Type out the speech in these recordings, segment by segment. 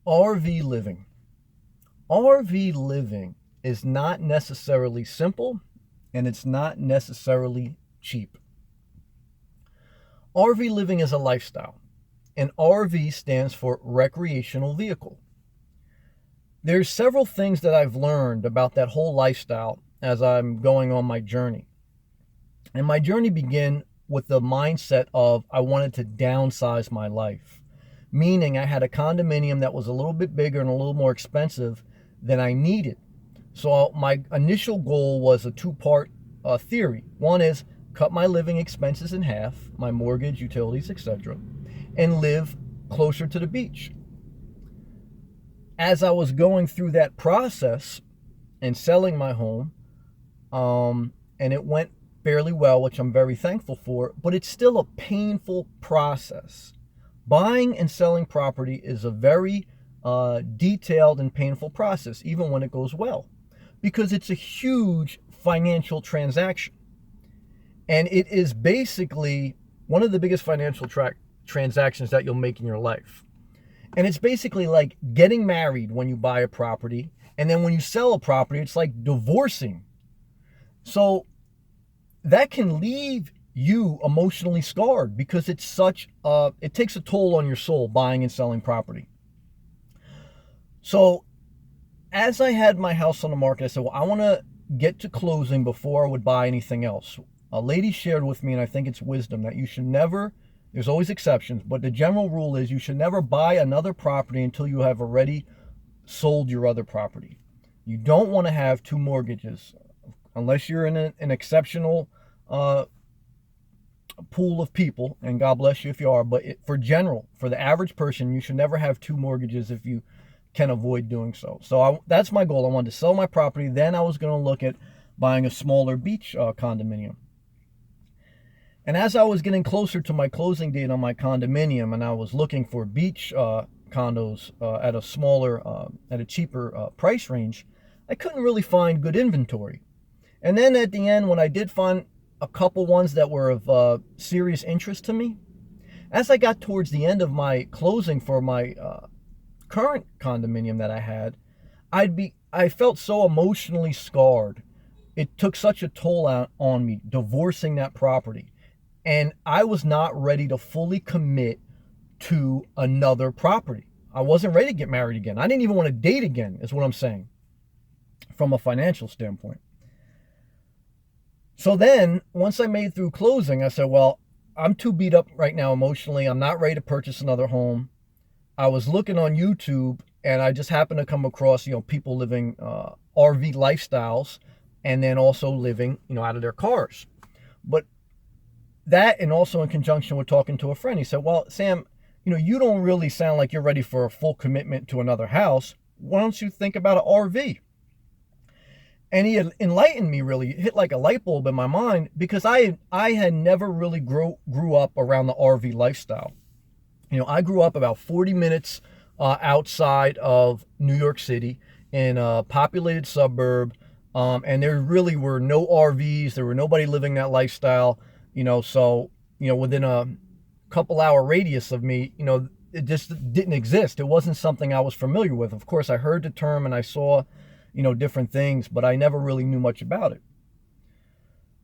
RV living. RV living is not necessarily simple and it's not necessarily cheap. RV living is a lifestyle, and RV stands for recreational vehicle. There's several things that I've learned about that whole lifestyle as I'm going on my journey. And my journey began with the mindset of I wanted to downsize my life, meaning I had a condominium that was a little bit bigger and a little more expensive than I needed. So my initial goal was a two-part theory. One is cut my living expenses in half, my mortgage, utilities, etc., and live closer to the beach. As I was going through that process and selling my home, and it went fairly well, which I'm very thankful for, but it's still a painful process. Buying and selling property is a very detailed and painful process, even when it goes well, because it's a huge financial transaction. And it is basically one of the biggest financial transactions that you'll make in your life. And it's basically like getting married when you buy a property, and then when you sell a property, it's like divorcing. So that can leave you emotionally scarred because it's it takes a toll on your soul, buying and selling property. So as I had my house on the market, I said, well, I want to get to closing before I would buy anything else. A lady shared with me, and I think it's wisdom, that you should never, there's always exceptions, but the general rule is you should never buy another property until you have already sold your other property. You don't want to have two mortgages unless you're in an exceptional pool of people, and God bless you if you are, but for the average person, you should never have two mortgages if you can avoid doing so. So that's my goal. I wanted to sell my property. Then I was going to look at buying a smaller beach condominium. And as I was getting closer to my closing date on my condominium, and I was looking for beach condos at a smaller, at a cheaper price range, I couldn't really find good inventory. And then at the end, when I did find a couple ones that were of serious interest to me, as I got towards the end of my closing for my current condominium that I had, I felt so emotionally scarred. It took such a toll on me, divorcing that property. And I was not ready to fully commit to another property. I wasn't ready to get married again. I didn't even want to date again, is what I'm saying, from a financial standpoint. So then, once I made through closing, I said, well, I'm too beat up right now emotionally. I'm not ready to purchase another home. I was looking on YouTube, and I just happened to come across, people living RV lifestyles, and then also living, out of their cars. But that, and also in conjunction with talking to a friend, he said, well, Sam, you don't really sound like you're ready for a full commitment to another house. Why don't you think about an RV? And he had enlightened me, really hit like a light bulb in my mind, because I had never really grew up around the RV lifestyle. I grew up about 40 minutes outside of New York City in a populated suburb, and there really were no RVs. There were nobody living that lifestyle. So within a couple hour radius of me, it just didn't exist. It wasn't something I was familiar with. Of course, I heard the term and I saw, different things, but I never really knew much about it.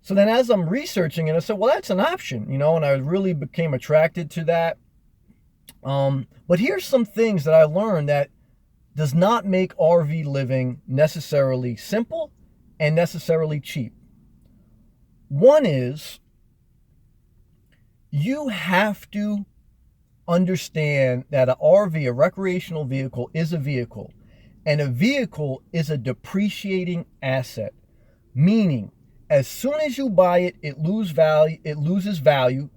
So then as I'm researching it, I said, well, that's an option, and I really became attracted to that. But here's some things that I learned that does not make RV living necessarily simple and necessarily cheap. One is, you have to understand that an RV, a recreational vehicle, is a vehicle. And a vehicle is a depreciating asset. Meaning, as soon as you buy it, it loses value,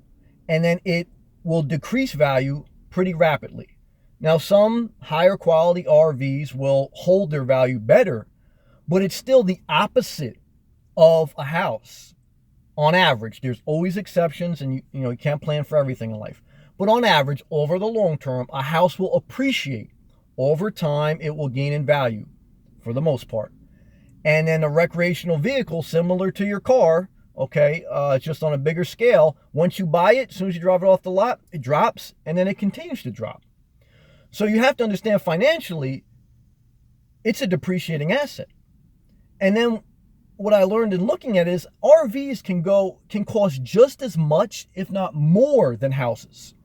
and then it will decrease value pretty rapidly. Now, some higher quality RVs will hold their value better, but it's still the opposite of a house. On average, there's always exceptions, and you can't plan for everything in life. But on average, over the long term, a house will appreciate. Over time, it will gain in value, for the most part. And then a recreational vehicle, similar to your car, okay, just on a bigger scale, once you buy it, as soon as you drive it off the lot, it drops, and then it continues to drop. So you have to understand financially, it's a depreciating asset. And then what I learned in looking at it is RVs can cost just as much, if not more, than houses.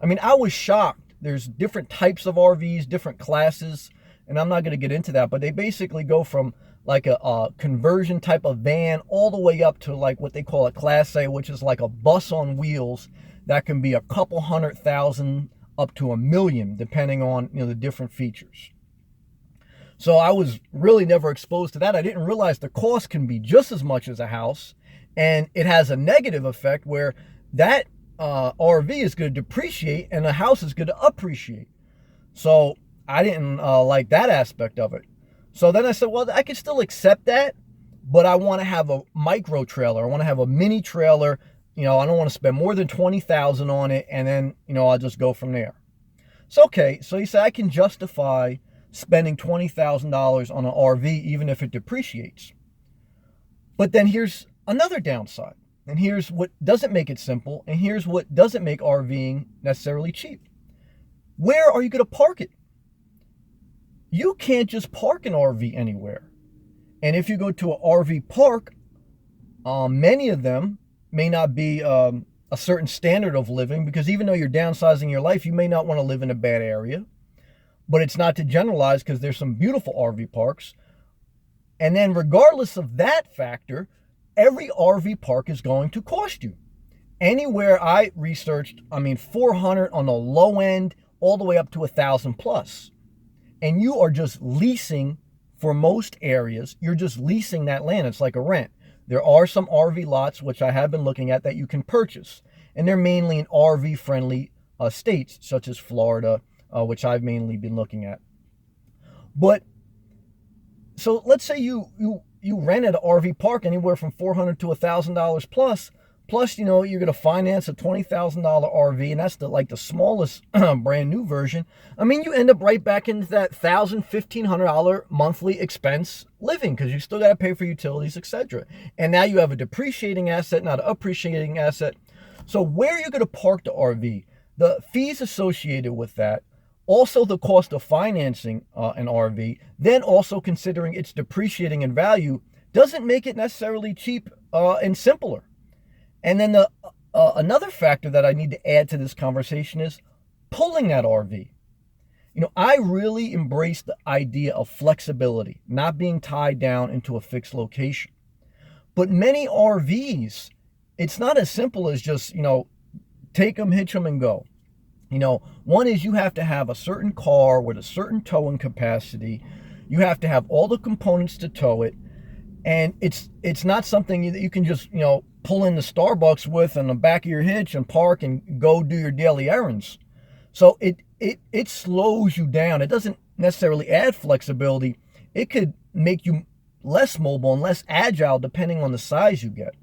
I mean, I was shocked. There's different types of RVs, different classes, and I'm not going to get into that, but they basically go from like a conversion type of van all the way up to like what they call a Class A, which is like a bus on wheels that can be a couple $100,000 up to $1 million, depending on, you know, the different features. So I was really never exposed to that. I didn't realize the cost can be just as much as a house, and it has a negative effect where that RV is going to depreciate and a house is going to appreciate. So I didn't like that aspect of it. So then I said, well, I can still accept that, but I want to have a micro trailer. I want to have a mini trailer. You know, I don't want to spend more than $20,000 on it, and then, you know, I'll just go from there. So, okay, so he said I can justify spending $20,000 on an RV even if it depreciates. But then here's another downside. And here's what doesn't make it simple. And here's what doesn't make RVing necessarily cheap. Where are you going to park it? You can't just park an RV anywhere. And if you go to an RV park, many of them may not be a certain standard of living, because even though you're downsizing your life, you may not want to live in a bad area. But it's not to generalize, because there's some beautiful RV parks. And then regardless of that factor, every RV park is going to cost you. Anywhere I researched, I mean, $400 on the low end, all the way up to $1,000 plus. And you are just leasing for most areas. You're just leasing that land. It's like a rent. There are some RV lots, which I have been looking at, that you can purchase. And they're mainly in RV-friendly states, such as Florida, which I've mainly been looking at. But, so let's say you rented an RV park anywhere from $400 to $1,000 plus, you know, you're going to finance a $20,000 RV, and that's the smallest brand new version. I mean, you end up right back into that $1,000, $1,500 monthly expense living, because you still got to pay for utilities, etc. And now you have a depreciating asset, not an appreciating asset. So where are you going to park the RV? The fees associated with that, also the cost of financing an RV, then also considering its depreciating in value, doesn't make it necessarily cheap and simpler. And then another factor that I need to add to this conversation is pulling that RV. You know, I really embrace the idea of flexibility, not being tied down into a fixed location. But many RVs, it's not as simple as just, you know, take them, hitch them, and go. You know, one is you have to have a certain car with a certain towing capacity. You have to have all the components to tow it. And it's not something that you can just, you know, pull in the Starbucks with on the back of your hitch and park and go do your daily errands. So it slows you down. It doesn't necessarily add flexibility. It could make you less mobile and less agile depending on the size you get.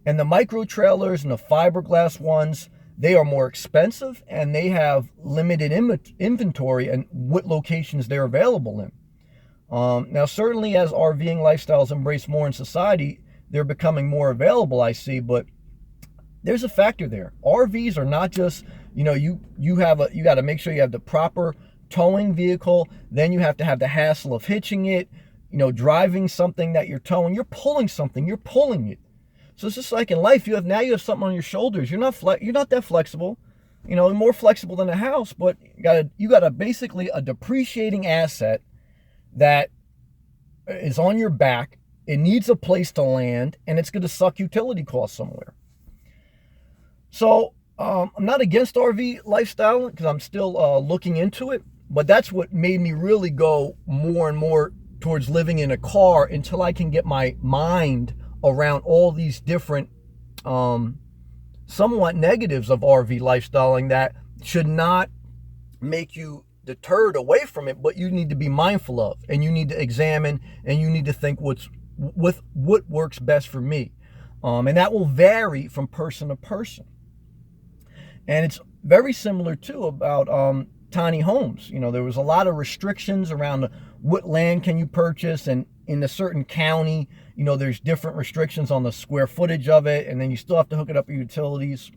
And the micro trailers and the fiberglass ones, they are more expensive, and they have limited inventory and what locations they're available in. Now, certainly as RVing lifestyles embrace more in society, they're becoming more available, I see, but there's a factor there. RVs are not just, you know, you got to make sure you have the proper towing vehicle, then you have to have the hassle of hitching it, you know, driving something that you're towing. You're pulling something, you're pulling it. So it's just like in life, you have something on your shoulders. You're not that flexible, you know, more flexible than a house, but you got a basically a depreciating asset that is on your back. It needs a place to land, and it's going to suck utility costs somewhere. So I'm not against RV lifestyle, because I'm still looking into it, but that's what made me really go more and more towards living in a car until I can get my mind around all these different somewhat negatives of RV lifestyling that should not make you deterred away from it, but you need to be mindful of, and you need to examine, and you need to think what works best for me. And that will vary from person to person. And it's very similar too about tiny homes. You know, there was a lot of restrictions around what land can you purchase, and in a certain county, you know, there's different restrictions on the square footage of it, and then you still have to hook it up with utilities.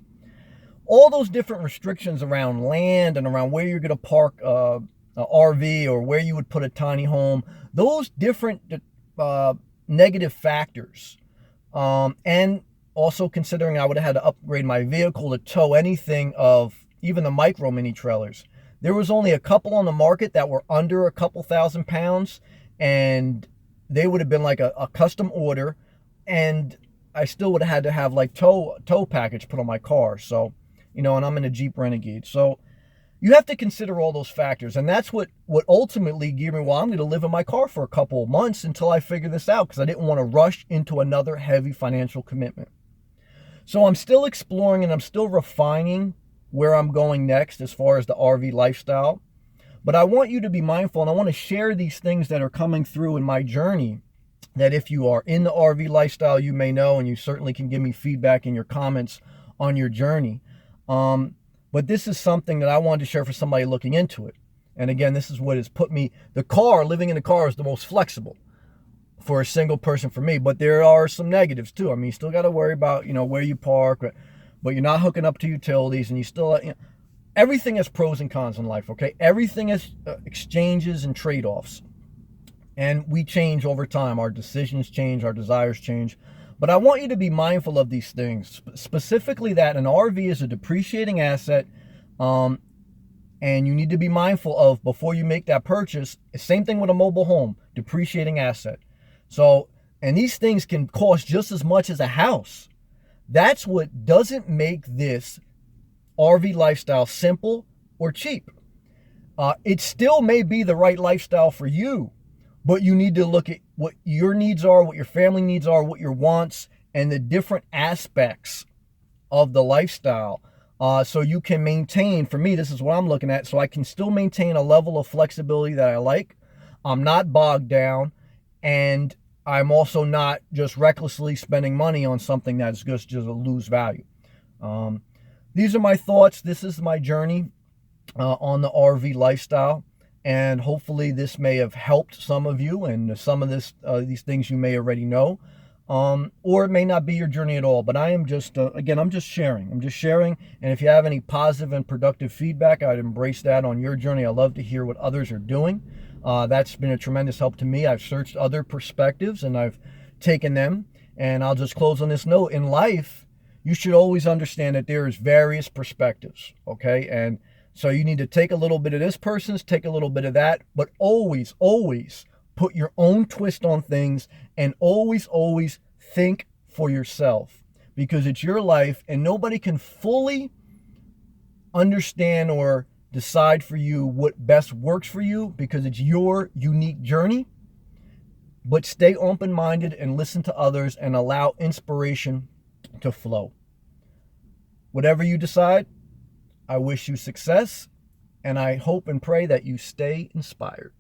all those different restrictions around land and around where you're going to park a RV or where you would put a tiny home, those different uh, negative factors. And also considering I would have had to upgrade my vehicle to tow anything of even the micro mini trailers. There was only a couple on the market that were under a couple £1,000, and they would have been like a custom order, and I still would have had to have like tow package put on my car. So, and I'm in a Jeep Renegade. So you have to consider all those factors, and that's what ultimately gave me, well, I'm going to live in my car for a couple of months until I figure this out, because I didn't want to rush into another heavy financial commitment. So I'm still exploring and I'm still refining where I'm going next as far as the RV lifestyle. But I want you to be mindful, and I want to share these things that are coming through in my journey, that if you are in the RV lifestyle, you may know, and you certainly can give me feedback in your comments on your journey. But this is something that I wanted to share for somebody looking into it. And again, this is what has put me, living in the car is the most flexible for a single person for me. But there are some negatives too. I mean, you still got to worry about, where you park, but you're not hooking up to utilities, and you still, everything has pros and cons in life, okay? Everything has exchanges and trade-offs. And we change over time. Our decisions change, our desires change. But I want you to be mindful of these things, specifically that an RV is a depreciating asset, and you need to be mindful of before you make that purchase. Same thing with a mobile home, depreciating asset. So, and these things can cost just as much as a house. That's what doesn't make this RV lifestyle simple or cheap. It still may be the right lifestyle for you, but you need to look at what your needs are, what your family needs are, what your wants, and the different aspects of the lifestyle. So you can maintain, for me, this is what I'm looking at, so I can still maintain a level of flexibility that I like. I'm not bogged down, and I'm also not just recklessly spending money on something that's just a lose value. These are my thoughts. This is my journey on the RV lifestyle. And hopefully this may have helped some of you, and some of these things you may already know. Or it may not be your journey at all. But I am just, again, I'm just sharing. And if you have any positive and productive feedback, I'd embrace that on your journey. I love to hear what others are doing. That's been a tremendous help to me. I've searched other perspectives and I've taken them. And I'll just close on this note. In life, you should always understand that there is various perspectives, okay? And so you need to take a little bit of this person's, take a little bit of that, but always, always put your own twist on things, and always, always think for yourself, because it's your life and nobody can fully understand or decide for you what best works for you, because it's your unique journey. But stay open-minded and listen to others and allow inspiration to flow. Whatever you decide, I wish you success, and I hope and pray that you stay inspired.